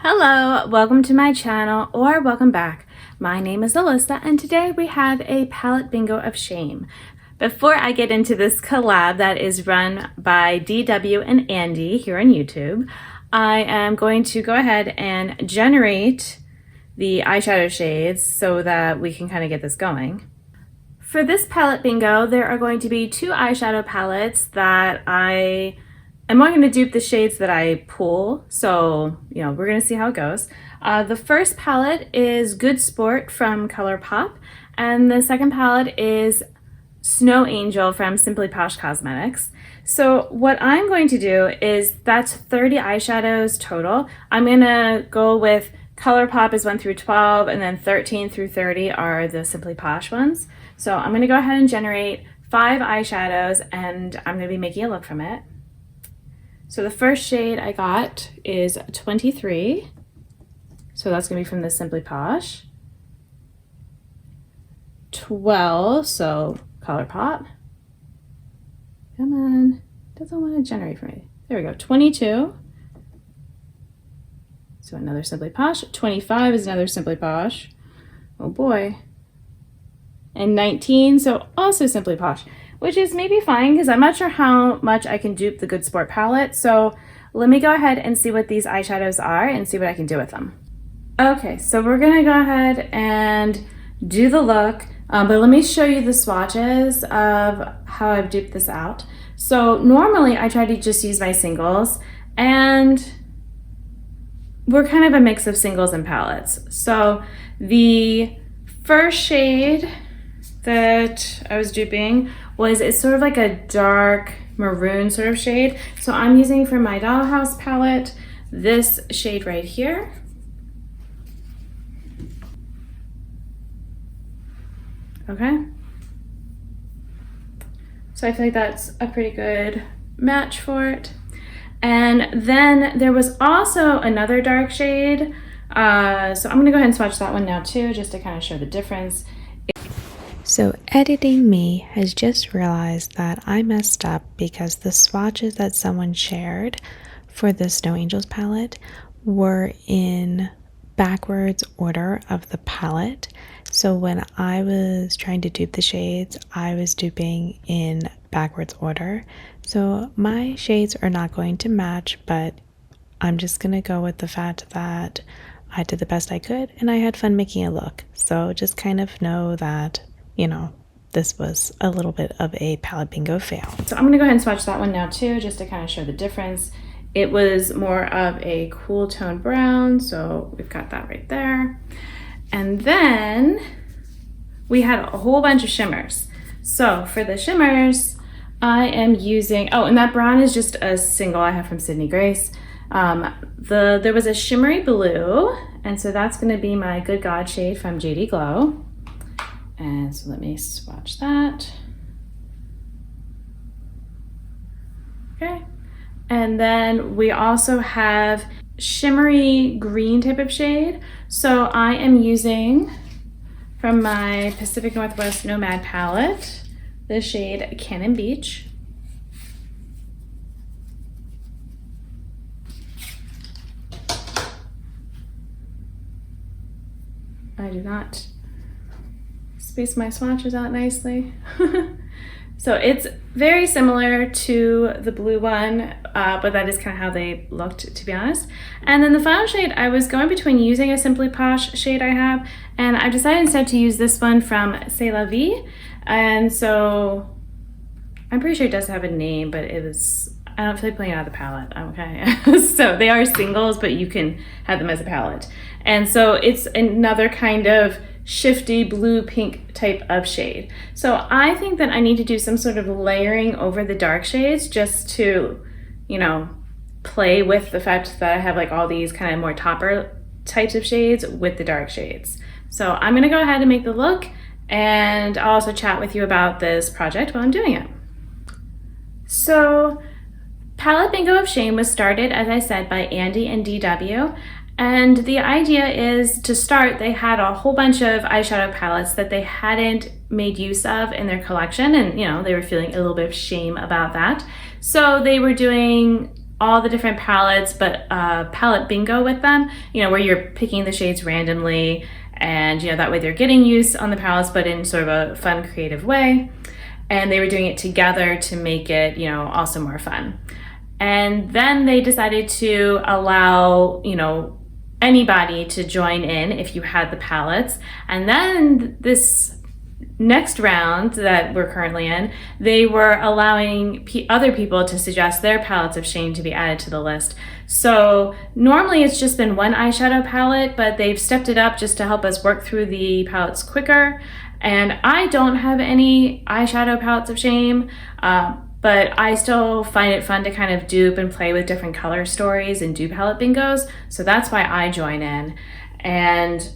Hello, welcome to my channel, or welcome back. My name is Alyssa, and today we have a palette bingo of shame. Before I get into this collab that is run by DW and Andy here on YouTube, I am going to go ahead and generate the eyeshadow shades so that we can kind of get this going. For this palette bingo, there are going to be two eyeshadow palettes that I'm only going to dupe the shades that I pull, so we're going to see how it goes. The first palette is Good Sport from Colourpop, and the second palette is Snow Angel from Simply Posh Cosmetics. So what I'm going to do is, that's 30 eyeshadows total. I'm going to go with Colourpop is 1 through 12, and then 13 through 30 are the Simply Posh ones. So I'm going to go ahead and generate 5 eyeshadows, and I'm going to be making a look from it. So the first shade I got is 23. So that's going to be from the Simply Posh. 12, so Colourpop. Come on. Doesn't want to generate for me. There we go. 22. So another Simply Posh. 25 is another Simply Posh. Oh boy. And 19, so also Simply Posh, which is maybe fine because I'm not sure how much I can dupe the Good Sport palette. So let me go ahead and see what these eyeshadows are and see what I can do with them. Okay, so we're gonna go ahead and do the look, but let me show you the swatches of how I've duped this out. So normally I try to just use my singles, and we're kind of a mix of singles and palettes. So the first shade that I was duping it's sort of like a dark maroon sort of shade. So I'm using for my Dollhouse palette this shade right here. Okay. So I feel like that's a pretty good match for it. And then there was also another dark shade. So I'm gonna go ahead and swatch that one now too, just to kind of show the difference. So editing me has just realized that I messed up because the swatches that someone shared for the Snow Angels palette were in backwards order of the palette. So when I was trying to dupe the shades, I was duping in backwards order. So my shades are not going to match, but I'm just going to go with the fact that I did the best I could and I had fun making a look. So just kind of know that this was a little bit of a palette bingo fail. So I'm gonna go ahead and swatch that one now too, just to kind of show the difference. It was more of a cool tone brown, so we've got that right there. And then we had a whole bunch of shimmers. So for the shimmers, I am using, and that brown is just a single I have from Sydney Grace. There was a shimmery blue, and so that's gonna be my Good God shade from JD Glow. And so let me swatch that. Okay. And then we also have shimmery green type of shade. So I am using from my Pacific Northwest Nomad palette, the shade Cannon Beach. I do not space my swatches out nicely. So it's very similar to the blue one, but that is kind of how they looked, to be honest. And then the final shade, I was going between using a Simply Posh shade I have, and I decided instead to use this one from C'est La Vie. And so I'm pretty sure it does have a name, but I don't feel like pulling it out of the palette, okay? So they are singles, but you can have them as a palette. And so it's another kind of shifty blue pink type of shade. So I think that I need to do some sort of layering over the dark shades just to, play with the fact that I have like all these kind of more topper types of shades with the dark shades. So I'm gonna go ahead and make the look, and I'll also chat with you about this project while I'm doing it. So Palette Bingo of Shame was started, as I said, by Andy and DW. And the idea is, to start, they had a whole bunch of eyeshadow palettes that they hadn't made use of in their collection, and they were feeling a little bit of shame about that. So they were doing all the different palettes, but palette bingo with them, you know, where you're picking the shades randomly, and, you know, that way they're getting use on the palettes, but in sort of a fun, creative way. And they were doing it together to make it, you know, also more fun. And then they decided to allow, you know, anybody to join in if you had the palettes. And then this next round that we're currently in, they were allowing other people to suggest their palettes of shame to be added to the list. So normally it's just been one eyeshadow palette, but they've stepped it up just to help us work through the palettes quicker. And I don't have any eyeshadow palettes of shame, but I still find it fun to kind of dupe and play with different color stories and do palette bingos. So that's why I join in. And,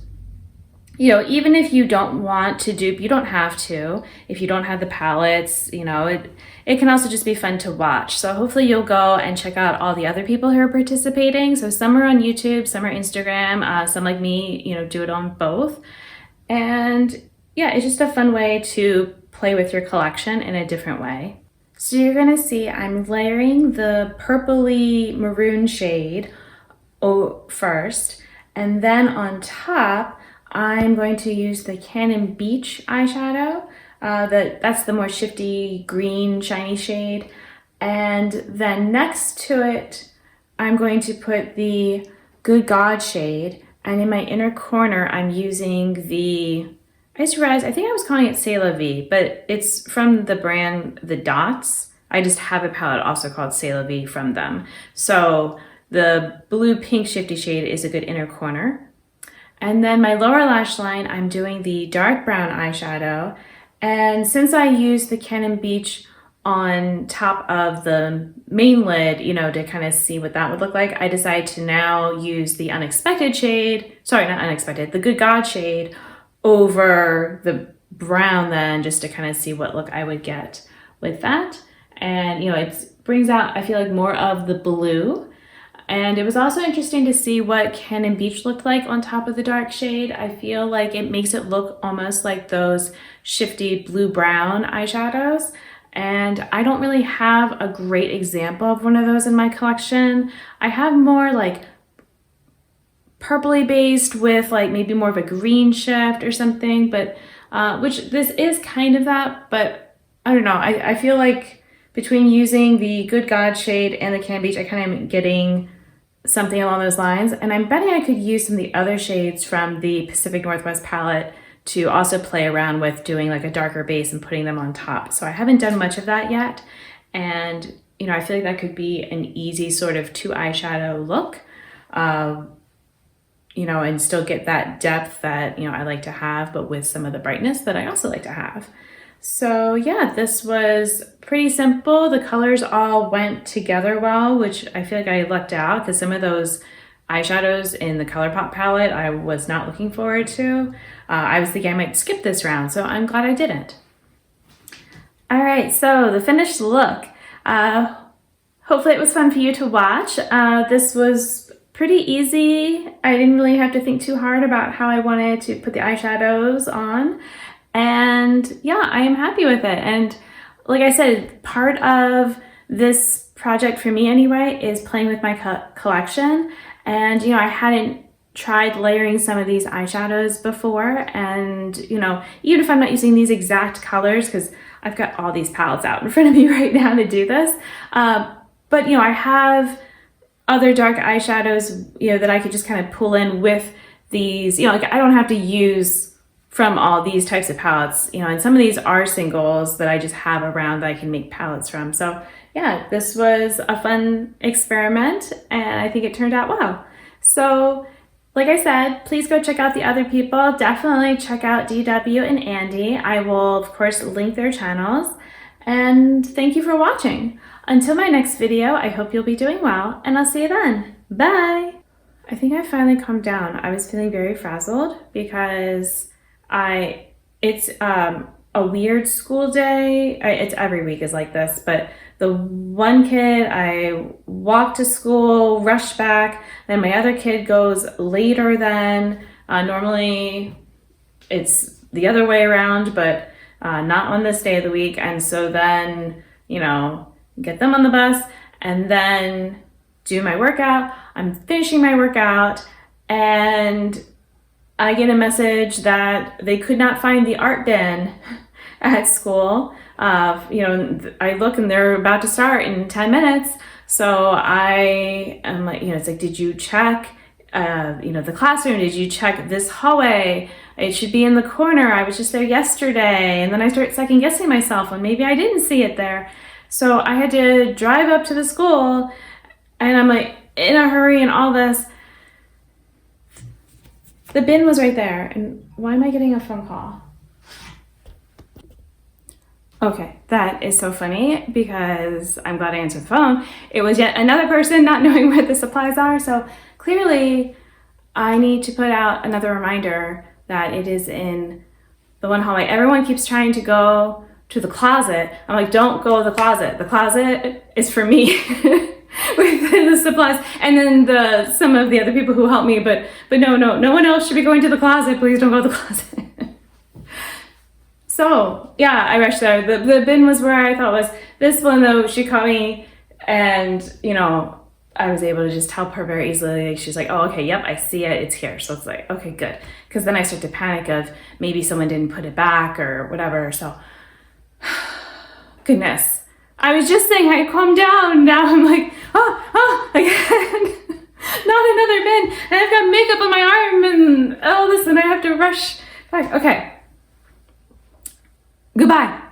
you know, even if you don't want to dupe, you don't have to. If you don't have the palettes, you know, it can also just be fun to watch. So hopefully you'll go and check out all the other people who are participating. So some are on YouTube, some are Instagram, some like me, you know, do it on both. And yeah, it's just a fun way to play with your collection in a different way. So you're gonna see I'm layering the purpley maroon shade first, and then on top, I'm going to use the Cannon Beach eyeshadow. That's the more shifty green shiny shade. And then next to it, I'm going to put the Good God shade. And in my inner corner, I'm using the, I just realized, I think I was calling it C'est La Vie, but it's from the brand The Dots. I just have a palette also called C'est La Vie from them. So the blue pink shifty shade is a good inner corner. And then my lower lash line, I'm doing the dark brown eyeshadow. And since I used the Cannon Beach on top of the main lid, you know, to kind of see what that would look like, I decided to now use the unexpected shade, sorry, not unexpected, the Good God shade over the brown then, just to kind of see what look I would get with that. And, you know, it brings out, I feel like, more of the blue. And it was also interesting to see what Cannon Beach looked like on top of the dark shade. I feel like it makes it look almost like those shifty blue-brown eyeshadows. And I don't really have a great example of one of those in my collection. I have more like purpley based with like maybe more of a green shift or something, but which this is kind of that, but I don't know. I feel like between using the Good God shade and the Cannon Beach, I kind of am getting something along those lines. And I'm betting I could use some of the other shades from the Pacific Northwest palette to also play around with doing like a darker base and putting them on top. So I haven't done much of that yet. And, you know, I feel like that could be an easy sort of 2 eyeshadow look, you know, and still get that depth that, you know, I like to have, but with some of the brightness that I also like to have. So yeah, this was pretty simple. The colors all went together well, which I feel like I lucked out because some of those eyeshadows in the Colourpop palette I was not looking forward to. I was thinking I might skip this round, so I'm glad I didn't. All right, so the finished look. Hopefully it was fun for you to watch. This was pretty easy. I didn't really have to think too hard about how I wanted to put the eyeshadows on. And yeah, I am happy with it. And like I said, part of this project for me anyway is playing with my collection. And, you know, I hadn't tried layering some of these eyeshadows before. And, you know, even if I'm not using these exact colors, because I've got all these palettes out in front of me right now to do this. But, you know, I have other dark eyeshadows, you know, that I could just kind of pull in with these, you know, like I don't have to use from all these types of palettes, you know, and some of these are singles that I just have around that I can make palettes from. So yeah, this was a fun experiment and I think it turned out well. So like I said, please go check out the other people. Definitely check out DW and Andy. I will of course link their channels, and thank you for watching. Until my next video, I hope you'll be doing well and I'll see you then. Bye. I think I finally calmed down. I was feeling very frazzled because it's a weird school day. It's every week is like this, but the one kid, I walked to school, rushed back, then my other kid goes later than normally it's the other way around, but not on this day of the week. And so then, you know, get them on the bus, and then do my workout. I'm finishing my workout, and I get a message that they could not find the art bin at school. I look and they're about to start in 10 minutes. So I am like, it's like, did you check, the classroom? Did you check this hallway? It should be in the corner. I was just there yesterday. And then I start second guessing myself and maybe I didn't see it there. So I had to drive up to the school and I'm like in a hurry and all this. The bin was right there. And why am I getting a phone call? Okay, that is so funny because I'm glad I answered the phone. It was yet another person not knowing where the supplies are. So clearly I need to put out another reminder that it is in the one hallway. Everyone keeps trying to go to the closet. I'm like, don't go to the closet. The closet is for me with the supplies. And then some of the other people who help me, but no one else should be going to the closet. Please don't go to the closet. So yeah, I rushed there. The bin was where I thought was. This one though, she caught me and I was able to just help her very easily. She's like, oh, okay, yep, I see it, it's here. So it's like, okay, good. Because then I start to panic of maybe someone didn't put it back or whatever. So goodness. I was just saying I calmed down. Now I'm like, again. Not another bin. And I've got makeup on my arm and all this and I have to rush back. Okay. Goodbye.